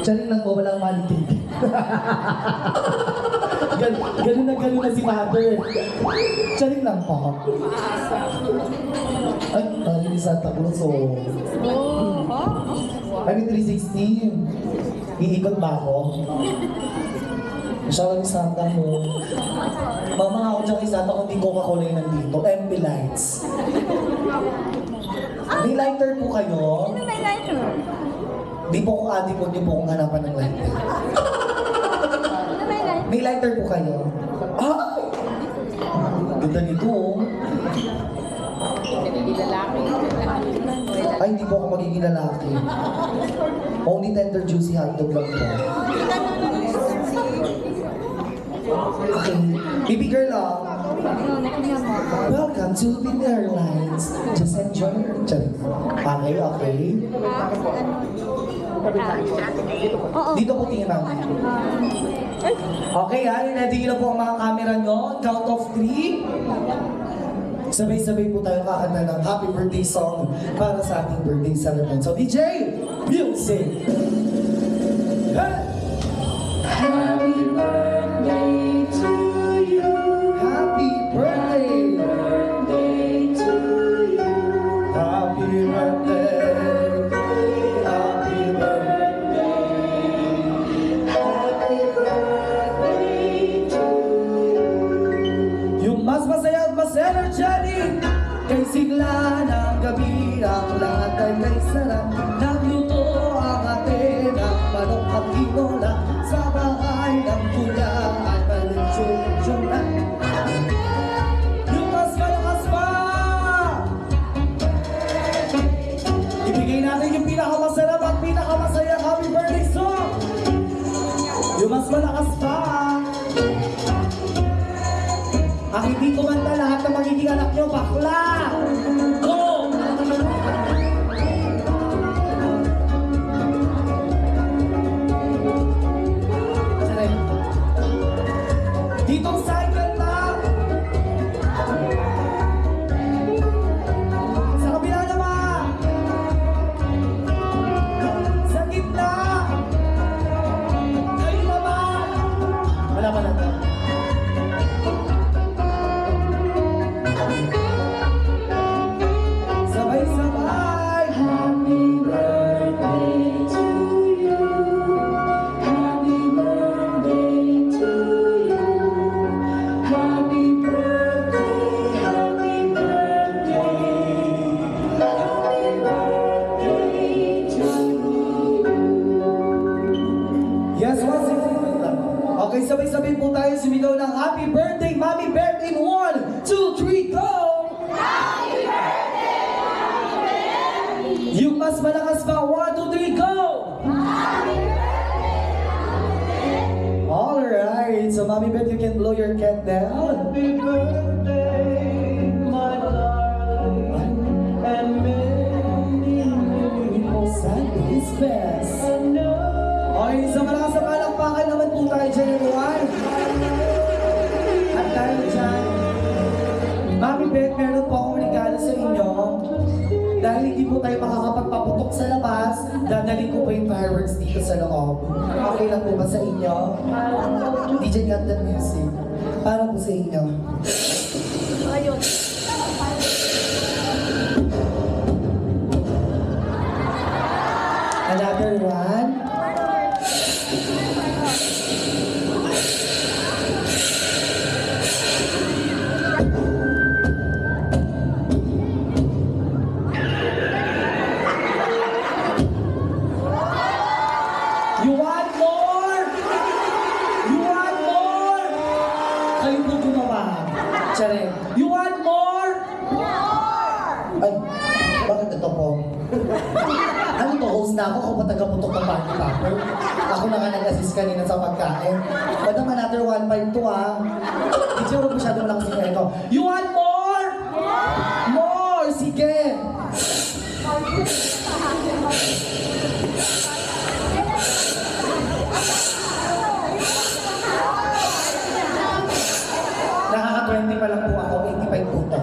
Tiyanin lang po, walang malitig. Ganun na si mother. Tiyanin lang po. Ay, pari ni Santa Cruz, oh. I mean, 316. Iikot ba ako? Masyara ni Santa mo. Mama ako dyan kay Santa kung di Coca-Cola yung nandito. MB Lights. May lighter po kayo? Ano may lighter? Di po kung adi po, di po kung hanapan ng lighter. Ano may lighter? May lighter po kayo? Ay! Ganda nito, oh. Ay, hindi po ako magiging lalaki. Only tender juicy hotdog lang po. Okay, baby girl, welcome to Philippine Airlines. Just enjoy your journey. Okay, okay. Dito po tingin namin. Okay, ready na po ang mga camera nyo. Count of 3. Sabay-sabay po tayo kakanta ng happy birthday song para sa ating birthday celebration. So, DJ, music! Hey! Happy birthday to you. Happy birthday. Birthday to you. Happy birthday. Happy birthday. Happy birthday to you. Yung mas masaya at mas energetic kay sigla ng gabi ang lahat ay may sarap. Nagluto ang ate ng manok at tinola sa bahay ng kuya at malitsyon na. Yung mas malakas pa! Ibigay natin yung pinakamasarap at pinakamasaya happy birthday song! Yung mas malakas pa! Ang hindi kumanta lahat ng magiging anak nyo, bakla! Go! Ditong cycle na! Sa kabila naman! Sa gitna! Kayo naman! Wala pa lang. Sabay-sabay! Happy birthday to you. Happy birthday to you. Happy birthday, happy birthday. Happy birthday to you. Yes, once again. Okay, sabay-sabay po tayo sumigaw ng happy birthday, Mommy Bear in 1, 2, 3, go! Yung mas malakas pa, 1, 2, 3, go! Alright, so Mommy Bet, you can blow your candle. Happy birthday, my darling, and many, many more. Sandy is best. Okay, so malakas na palakpakan naman po tayo dyan, everyone. At dahil dyan, Mommy Bet, meron po akong regalo sa inyo. Dahil hindi po tayo makakapagpaputok sa labas, dadalhin ko po yung fireworks dito sa loob. Okay lang po ba sa inyo? DJ got the music. Para po sa inyo. Ayun. Another one. You want more? You want more? Kayo po gumawa. Tsare. You want more? Ay, bakit ito po? Ano to, host na ako? Ako ba taga-putok ng party popper? Ako na nga nag-assist kanina sa pagkain. Madam, another 1.5 to Hindi siya huwag masyado malakas yung ito. You want more? More! Sige! Nakaka-20 pa lang po ako, 85 po to.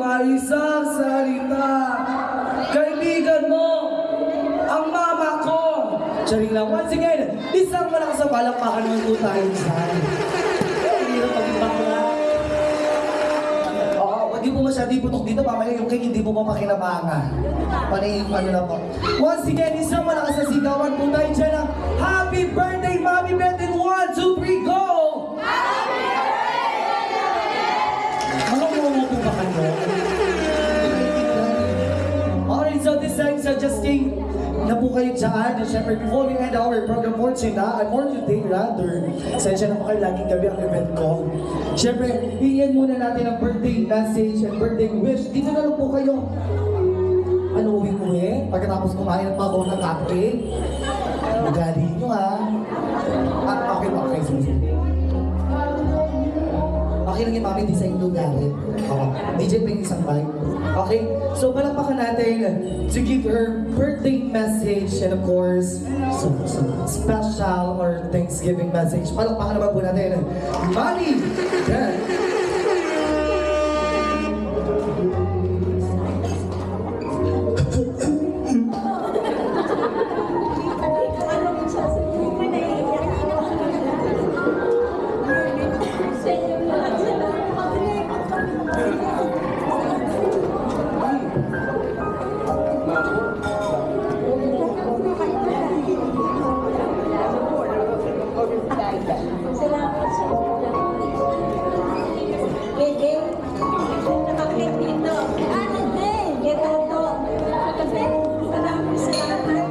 maisang salita. Kaibigan mo, ang mama ko. Charing lang. Once again, isang malakas sa palakpakan naman po tayo dyan. Hindi na pag-ibakla. Oo, wag niyo po masyado iputok dito. Mamaya yung cake hindi po mapakinabangan. Panay, ano na po. Once again, isang malakas na sigawan po tayo dyan ng Happy Birthday, Mami Beth! In 1, 2, 3, go! Mga mo po ba kayo? Alright, so this time, suggesting na po kayo dyan. And syempre, before we end our program for today, rather, sensya na po kayo laging gabi ang event ko. Syempre, iyan muna natin ang birthday message and birthday wish. Dito na lang po kayo. Ano, uwi-uwi? Pagkatapos kumain at mabaw ng cupcake? Magali nyo ha. Okay. Okay lang yung mami, di sa inyong galit. Okay. DJ pa yung isang mic. Okay? So, palakpakan natin to give her birthday message and of course, special or Thanksgiving message. Palakpakan naman po natin. Mami! Yan. Salamat sa Gede, nakakit dito. Ano din? Getoto. Kasi, salamat.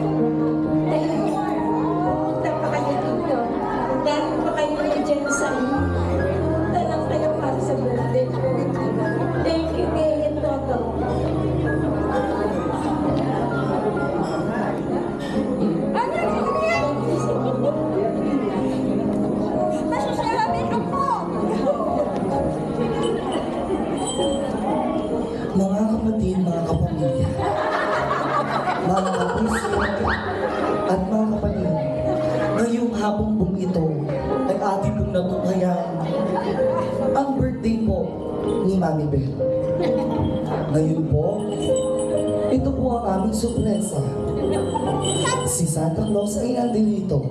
Dahil punta pa kayo dito. Dahil pa kayo dyan sa inyo. Punta lang kayo para sa birthday ko. Thank you, Getoto. Mga kapatid, mga kapamilya, mga kapuso, at mga kapatid, ngayong hapong pong ito ay ating pong natunghayan ang birthday po ni Mami Beth. Ngayon po, ito po ang aming sorpresa. Si Santa Claus ay nandito.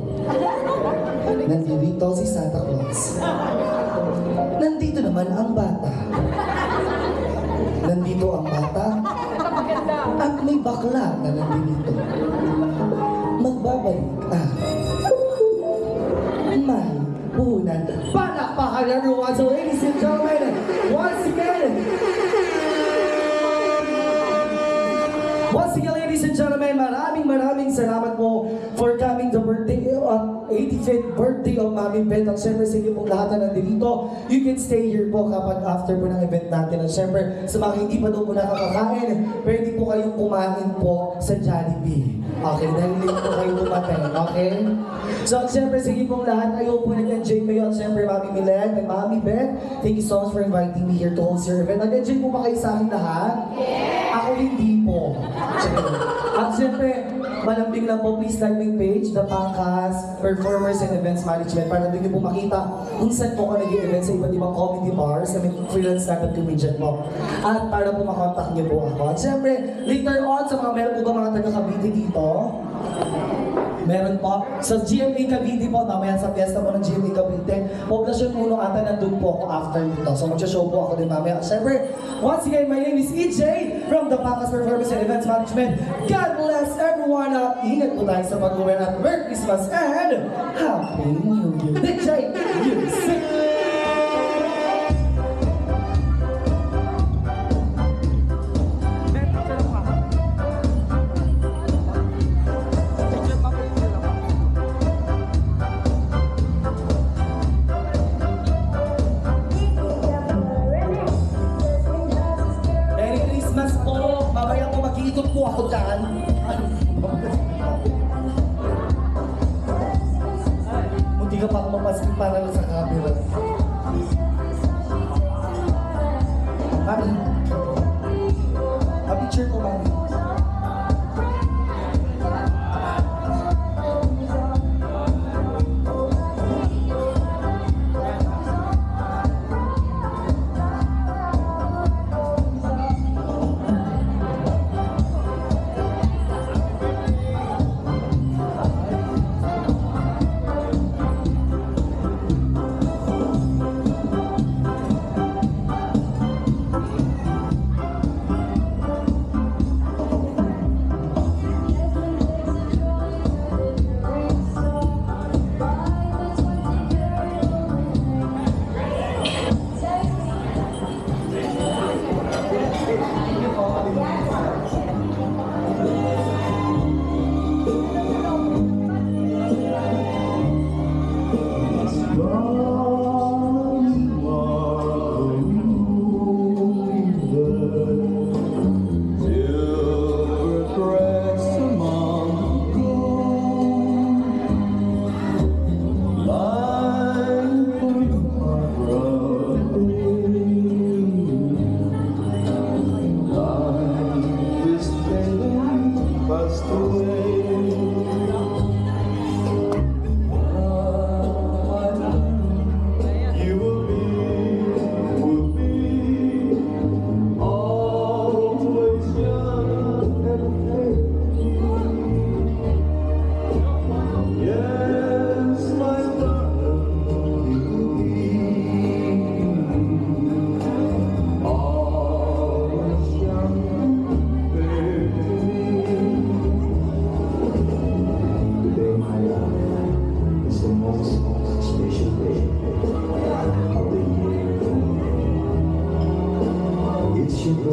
Nandito si Santa Claus. Nandito naman ang bata. Nandito ang bata at may bakla na nandito. Magbabalik may puhunan. Palakpakan everyone! So ladies and gentlemen, once again, ladies and gentlemen, maraming salamat po for coming to birthday, 85th birthday of Mami Beth. At syempre sa inyo pong lahat na nandito, you can stay here po kapag after po ng event natin. At syempre, sa mga hindi pa daw po nakakakain, pwede po kayong kumain po sa Jollibee. Okay, dahil late po kayo dumating, okay? So, at syempre, sa inyo pong lahat, ayaw po nag-enjoy kayo. At syempre, Mami Milen and Mami Beth, thank you so much for inviting me here to host your event. Nag-enjoy po ba kayo sa akin lahat? Yeah! Ako hindi po. At syempre, malambing lang po, please like my page, The Pangkas Performers and Events Management, para doon niyo po makita kung saan po ako nag-i-event sa iba't ibang comedy bars na may freelance stand-up comedian po. At para po makontak niyo po ako. At syempre, later on, sa mga meron po ba mga taga-Cavite dito? Meron po. Sa GMA Cavite po, mamaya sa fiesta po ng GMA Cavite, Poblasyon Puno ata nandun po ako after nito. So mag-show po ako din mamaya. Siyempre, once again, my name is EJ from the Pangkas Performance and Events Management. God bless everyone at ingat po tayo sa pag-uwi at Merry Christmas and Happy New Year. DJ Music! Ikot po ako dyan. Munti ka pa ako mapaskin para lang sa camera. Mami. A picture ko, Mami.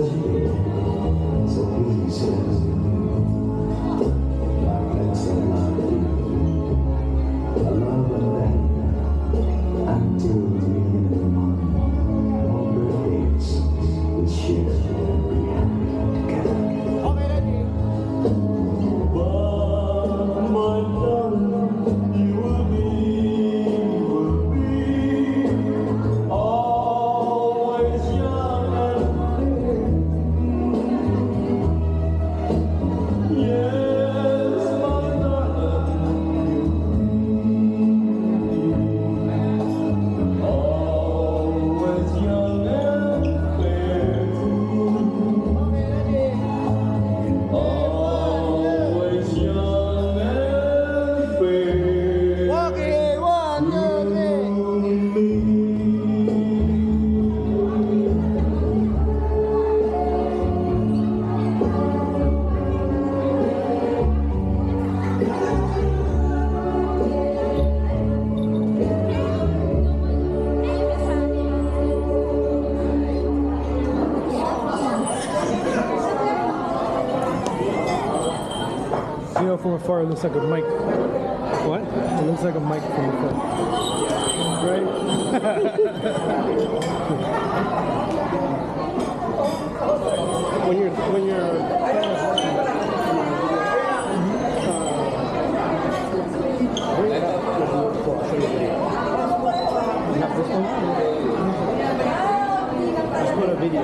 what you did. So please, my friends and my people, a love and then until the end of the month, more birthdays we share and be happy together. But my darling, you will be always young and yes, my darling, always young and fair. Always young and fair. Okay, 1, 2, 3. You know, from afar, it looks like a mic. What? It looks like a mic from afar. Right? when you're not this one? Just put a video.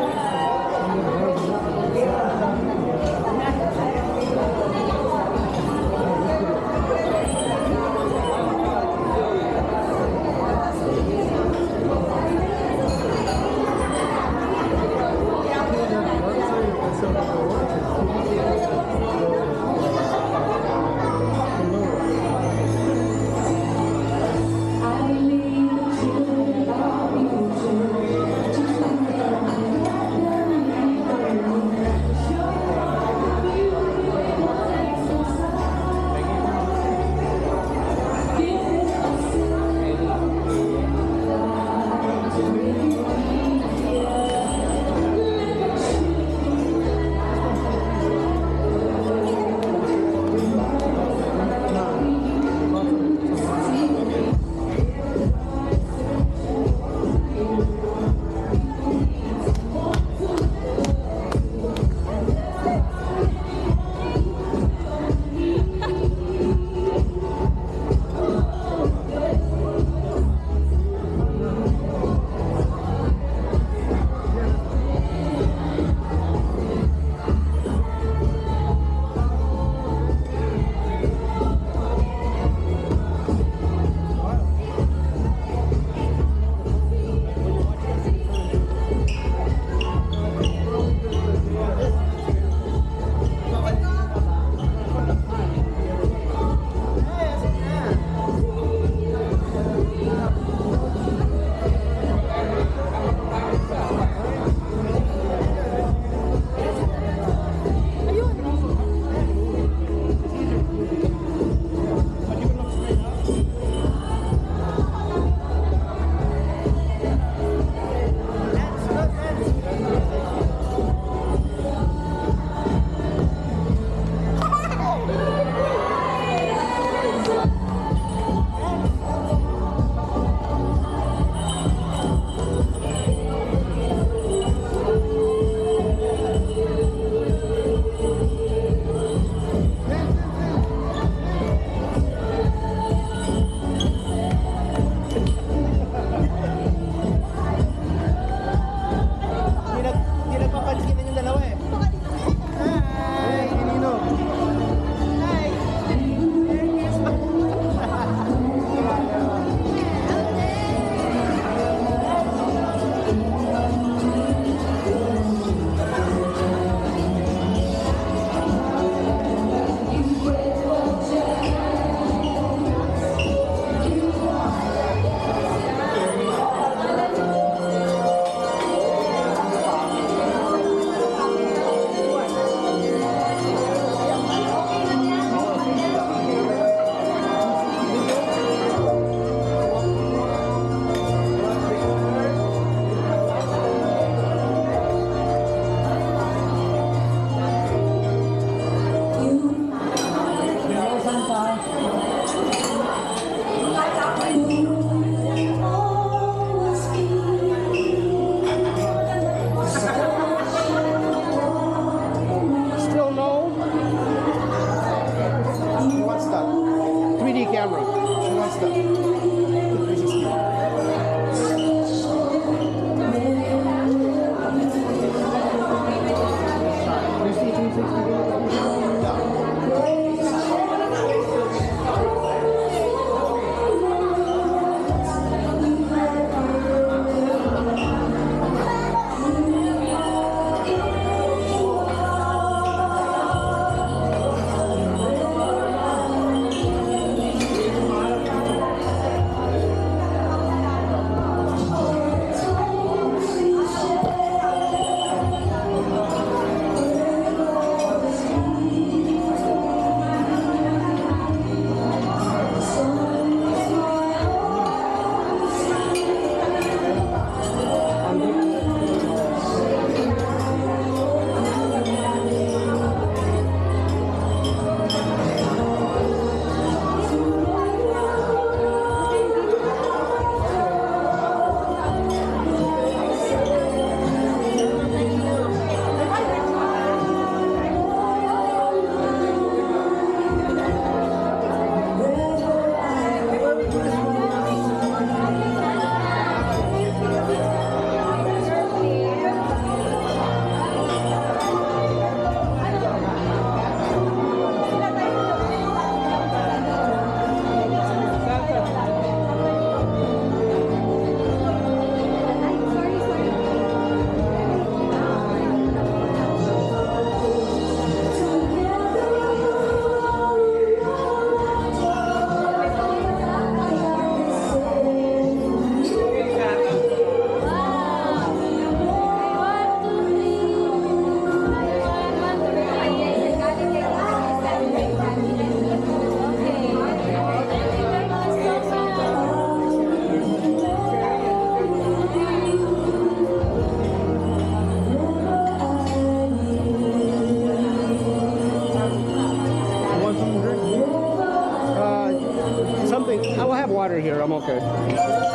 water here. I'm okay.